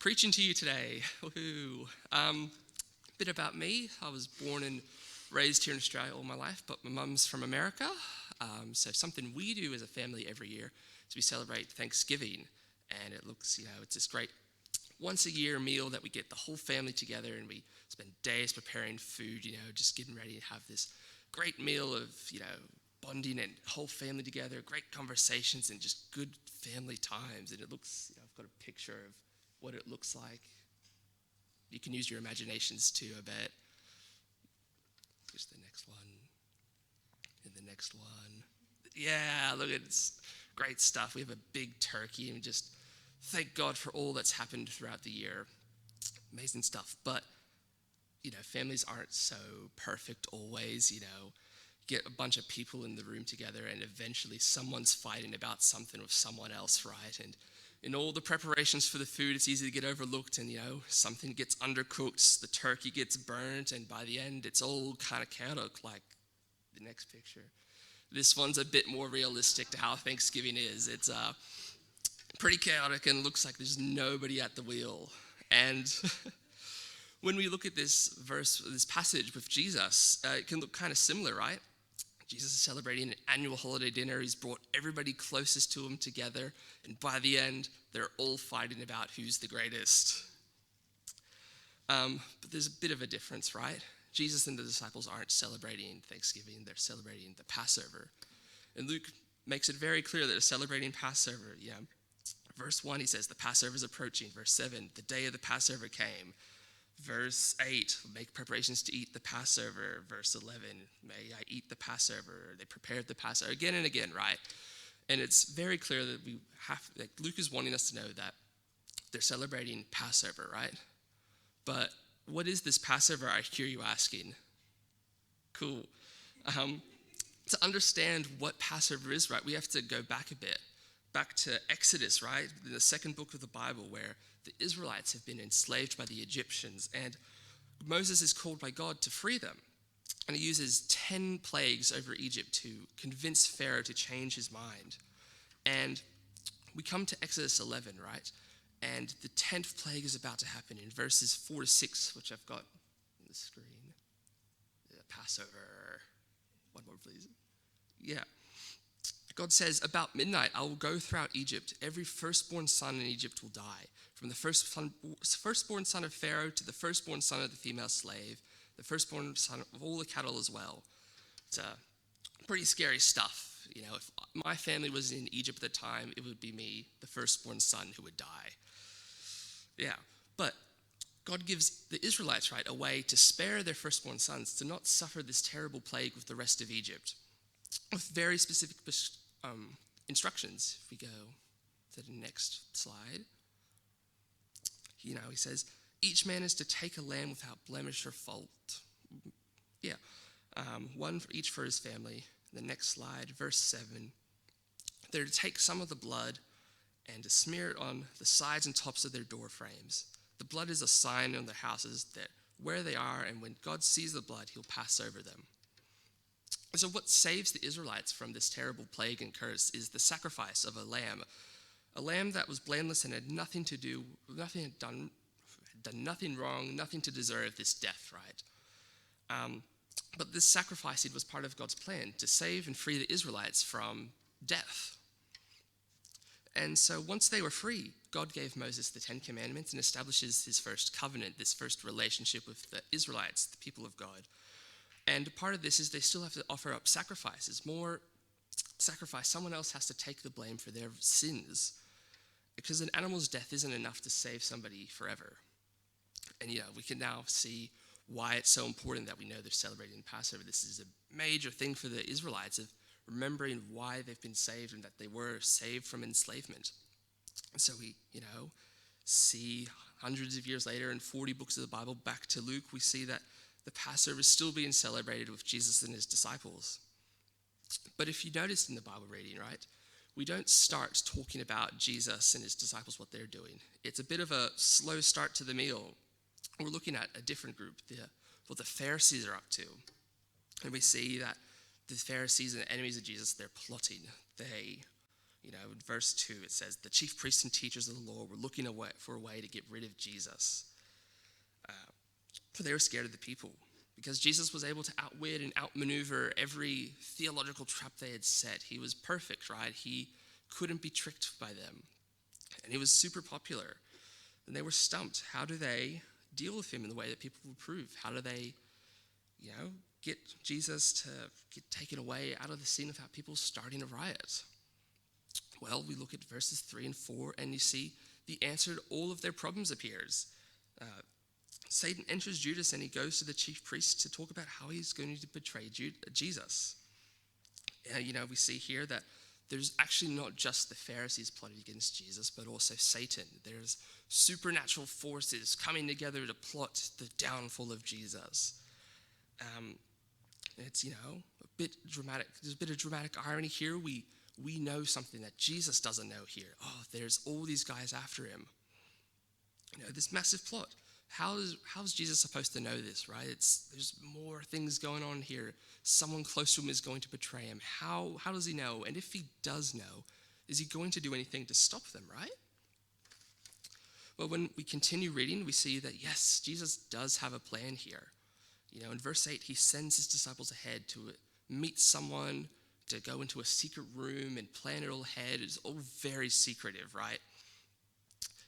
preaching to you today. Woohoo. Bit about me. I was born and raised here in Australia all my life, but my mum's from America. So something we do as a family every year is we celebrate Thanksgiving. And it looks, it's this great once a year meal that we get the whole family together and we spend days preparing food, just getting ready to have this great meal of, bonding and whole family together, great conversations and just good family times. And it looks, I've got a picture of what it looks like. You can use your imaginations too, I bet. Here's the next one. And the next one. Yeah, look, it's great stuff. We have a big turkey and just thank God for all that's happened throughout the year. Amazing stuff. But, families aren't so perfect always, Get a bunch of people in the room together and eventually someone's fighting about something with someone else, right? And in all the preparations for the food, it's easy to get overlooked and, something gets undercooked, the turkey gets burnt, and by the end, it's all kind of chaotic like the next picture. This one's a bit more realistic to how Thanksgiving is. It's pretty chaotic and looks like there's nobody at the wheel. And when we look at this verse, this passage with Jesus, it can look kind of similar, right? Jesus is celebrating an annual holiday dinner. He's brought everybody closest to him together. And by the end, they're all fighting about who's the greatest. But there's a bit of a difference, right? Jesus and the disciples aren't celebrating Thanksgiving. They're celebrating the Passover. And Luke makes it very clear that they're celebrating Passover. Verse 1, he says, the Passover is approaching. Verse 7, the day of the Passover came. Verse 8, make preparations to eat the Passover. Verse 11, may I eat the Passover. They prepared the Passover again and again, right? And it's very clear that Luke is wanting us to know that they're celebrating Passover, right? But what is this Passover, I hear you asking? Cool. To understand what Passover is, right, we have to go back a bit. Back to Exodus, right? The second book of the Bible where the Israelites have been enslaved by the Egyptians and Moses is called by God to free them. And he uses 10 plagues over Egypt to convince Pharaoh to change his mind. And we come to Exodus 11, right? And the 10th plague is about to happen in verses 4 to 6, which I've got on the screen. Passover. One more, please. Yeah. God says, about midnight, I will go throughout Egypt. Every firstborn son in Egypt will die. From the firstborn son of Pharaoh to the firstborn son of the female slave, the firstborn son of all the cattle as well. It's pretty scary stuff. If my family was in Egypt at the time, it would be me, the firstborn son, who would die. Yeah, but God gives the Israelites, right, a way to spare their firstborn sons to not suffer this terrible plague with the rest of Egypt, with very specific instructions. If we go to the next slide, he says, each man is to take a lamb without blemish or fault. One for each for his family. The next slide, verse 7. They're to take some of the blood and to smear it on the sides and tops of their door frames. The blood is a sign on their houses that where they are, and when God sees the blood, he'll pass over them. So what saves the Israelites from this terrible plague and curse is the sacrifice of a lamb that was blameless and had done nothing wrong, nothing to deserve this death, right? But this sacrificing was part of God's plan to save and free the Israelites from death. And so once they were free, God gave Moses the 10 Commandments and establishes his first covenant, this first relationship with the Israelites, the people of God. And part of this is they still have to offer up sacrifices, more sacrifice. Someone else has to take the blame for their sins because an animal's death isn't enough to save somebody forever. And we can now see why it's so important that we know they're celebrating Passover. This is a major thing for the Israelites of remembering why they've been saved and that they were saved from enslavement. And so we, see hundreds of years later in 40 books of the Bible, back to Luke, we see that the Passover is still being celebrated with Jesus and his disciples. But if you noticed in the Bible reading, right, we don't start talking about Jesus and his disciples, what they're doing. It's a bit of a slow start to the meal. We're looking at a different group, what the Pharisees are up to. And we see that the Pharisees and the enemies of Jesus, they're plotting. They, In verse 2 it says, the chief priests and teachers of the law were looking for a way to get rid of Jesus. For they were scared of the people, because Jesus was able to outwit and outmaneuver every theological trap they had set. He was perfect, right? He couldn't be tricked by them. And he was super popular. And they were stumped. How do they deal with him in the way that people would approve? How do they, get Jesus to get taken away out of the scene without people starting a riot? Well, we look at verses 3 and 4, and you see the answer to all of their problems appears. Satan enters Judas, and he goes to the chief priest to talk about how he's going to betray Jesus. We see here that there's actually not just the Pharisees plotting against Jesus, but also Satan. There's supernatural forces coming together to plot the downfall of Jesus. It's, a bit dramatic. There's a bit of dramatic irony here. We know something that Jesus doesn't know here. Oh, there's all these guys after him. This massive plot. How's Jesus supposed to know this, right? There's more things going on here. Someone close to him is going to betray him. How does he know? And if he does know, is he going to do anything to stop them, right? Well, when we continue reading, we see that, yes, Jesus does have a plan here. In verse 8, he sends his disciples ahead to meet someone, to go into a secret room and plan it all ahead. It's all very secretive, right?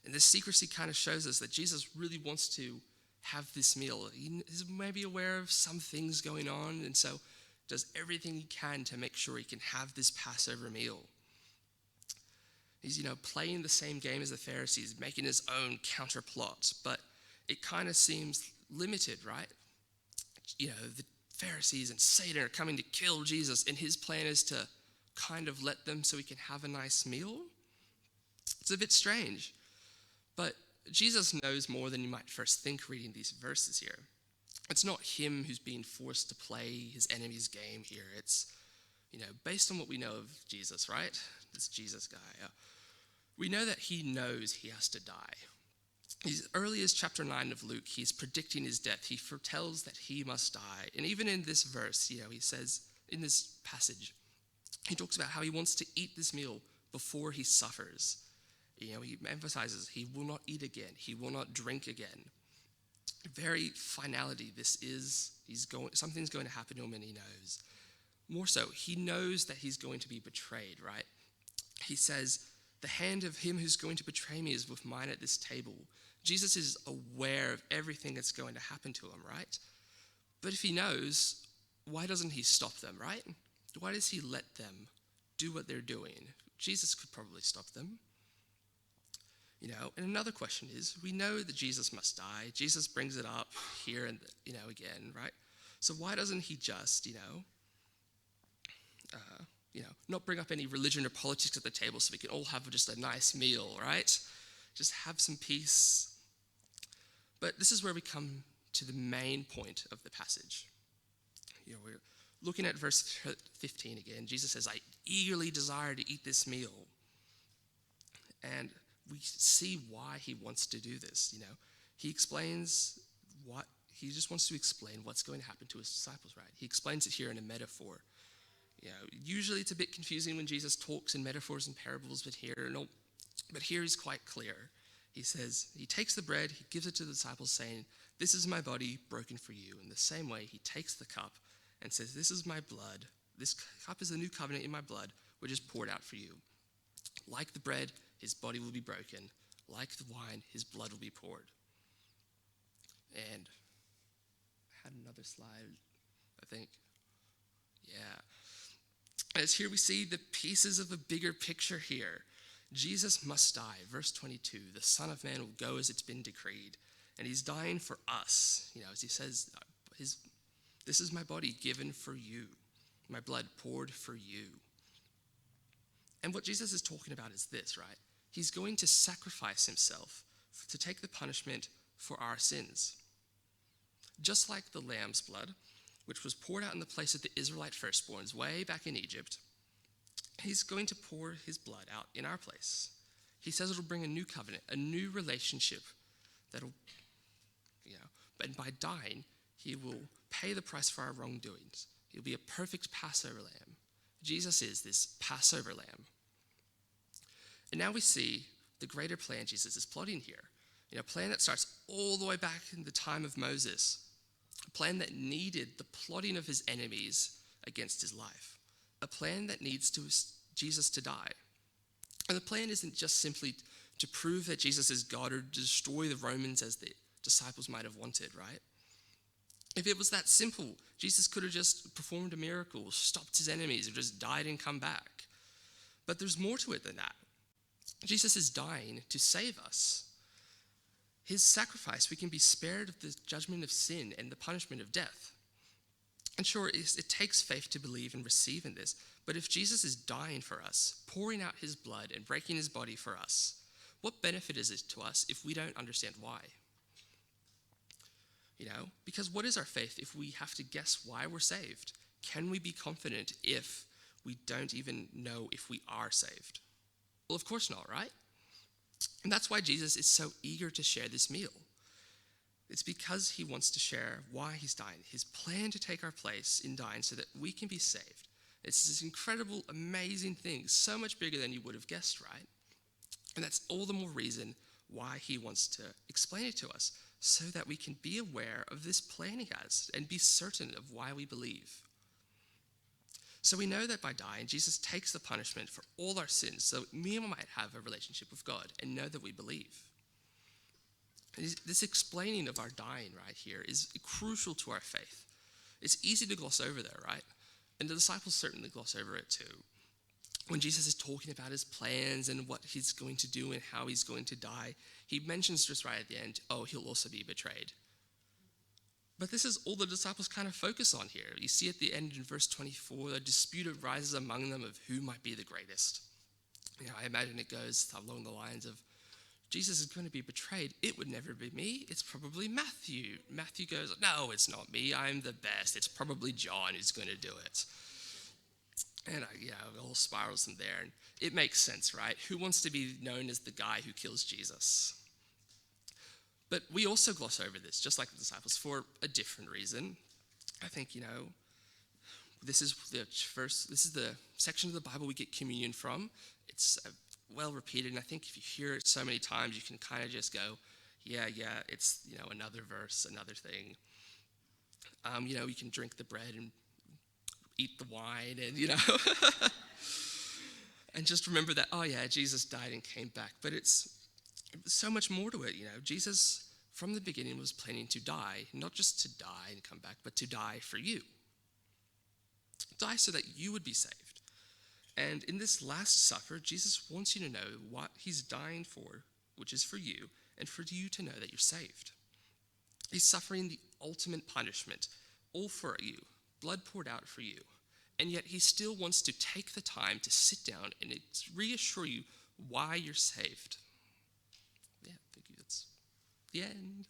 And this secrecy kind of shows us that Jesus really wants to have this meal. He's maybe aware of some things going on, and so does everything he can to make sure he can have this Passover meal. He's, playing the same game as the Pharisees, making his own counter plot, but it kind of seems limited, right? The Pharisees and Satan are coming to kill Jesus, and his plan is to kind of let them so he can have a nice meal. It's a bit strange. But Jesus knows more than you might first think reading these verses here. It's not him who's being forced to play his enemy's game here. It's, based on what we know of Jesus, right? This Jesus guy. We know that he knows he has to die. As early as chapter 9 of Luke, he's predicting his death. He foretells that he must die. And even in this verse, he says, in this passage, he talks about how he wants to eat this meal before he suffers. He emphasizes he will not eat again. He will not drink again. Very finality, something's going to happen to him, and he knows. More so, he knows that he's going to be betrayed, right? He says, the hand of him who's going to betray me is with mine at this table. Jesus is aware of everything that's going to happen to him, right? But if he knows, why doesn't he stop them, right? Why does he let them do what they're doing? Jesus could probably stop them. And another question is, we know that Jesus must die. Jesus brings it up here and, again, right? So why doesn't he just, not bring up any religion or politics at the table so we can all have just a nice meal, right? Just have some peace. But this is where we come to the main point of the passage. We're looking at verse 15 again. Jesus says, I eagerly desire to eat this meal. And we see why he wants to do this. He explains he just wants to explain what's going to happen to his disciples, right? He explains it here in a metaphor. Usually it's a bit confusing when Jesus talks in metaphors and parables, but here he's quite clear. He says, he takes the bread, he gives it to the disciples saying, this is my body broken for you. In the same way, he takes the cup and says, this is my blood. This cup is the new covenant in my blood, which is poured out for you. Like the bread, his body will be broken. Like the wine, his blood will be poured. And I had another slide, I think. Yeah. As here we see the pieces of a bigger picture here. Jesus must die. Verse 22, the Son of Man will go as it's been decreed. And he's dying for us. As he says, this is my body given for you. My blood poured for you. And what Jesus is talking about is this, right? He's going to sacrifice himself to take the punishment for our sins. Just like the lamb's blood, which was poured out in the place of the Israelite firstborns way back in Egypt, he's going to pour his blood out in our place. He says it'll bring a new covenant, a new relationship that'll, and by dying, he will pay the price for our wrongdoings. He'll be a perfect Passover lamb. Jesus is this Passover lamb. And now we see the greater plan Jesus is plotting here. A plan that starts all the way back in the time of Moses. A plan that needed the plotting of his enemies against his life. A plan that needs Jesus to die. And the plan isn't just simply to prove that Jesus is God or to destroy the Romans as the disciples might have wanted, right? If it was that simple, Jesus could have just performed a miracle, stopped his enemies, or just died and come back. But there's more to it than that. Jesus is dying to save us. His sacrifice, we can be spared of the judgment of sin and the punishment of death. And sure, it takes faith to believe and receive in this, but if Jesus is dying for us, pouring out his blood and breaking his body for us, what benefit is it to us if we don't understand why? Because what is our faith if we have to guess why we're saved? Can we be confident if we don't even know if we are saved? Well, of course not, right? And that's why Jesus is so eager to share this meal. It's because he wants to share why he's dying, his plan to take our place in dying so that we can be saved. It's this incredible, amazing thing, so much bigger than you would have guessed, right? And that's all the more reason why he wants to explain it to us, so that we can be aware of this plan he has and be certain of why we believe. So we know that by dying, Jesus takes the punishment for all our sins so we might have a relationship with God and know that we believe. And this explaining of our dying right here is crucial to our faith. It's easy to gloss over there, right? And the disciples certainly gloss over it too. When Jesus is talking about his plans and what he's going to do and how he's going to die, he mentions just right at the end, he'll also be betrayed. But this is all the disciples kind of focus on here. You see at the end in verse 24, a dispute arises among them of who might be the greatest. I imagine it goes along the lines of, Jesus is going to be betrayed. It would never be me. It's probably Matthew. Matthew goes, no, it's not me. I'm the best. It's probably John who's going to do it. And it all spirals from there. And it makes sense, right? Who wants to be known as the guy who kills Jesus? But we also gloss over this, just like the disciples, for a different reason. I think, this is the section of the Bible we get communion from. It's well repeated, and I think if you hear it so many times, you can kind of just go, yeah, it's, another verse, another thing. You can drink the bread and eat the wine and, and just remember that, Jesus died and came back. But it's so much more to it, Jesus, from the beginning, was planning to die, not just to die and come back, but to die for you. Die so that you would be saved. And in this Last Supper, Jesus wants you to know what he's dying for, which is for you, and for you to know that you're saved. He's suffering the ultimate punishment, all for you, blood poured out for you. And yet he still wants to take the time to sit down and reassure you why you're saved. Yeah, thank you. That's the end.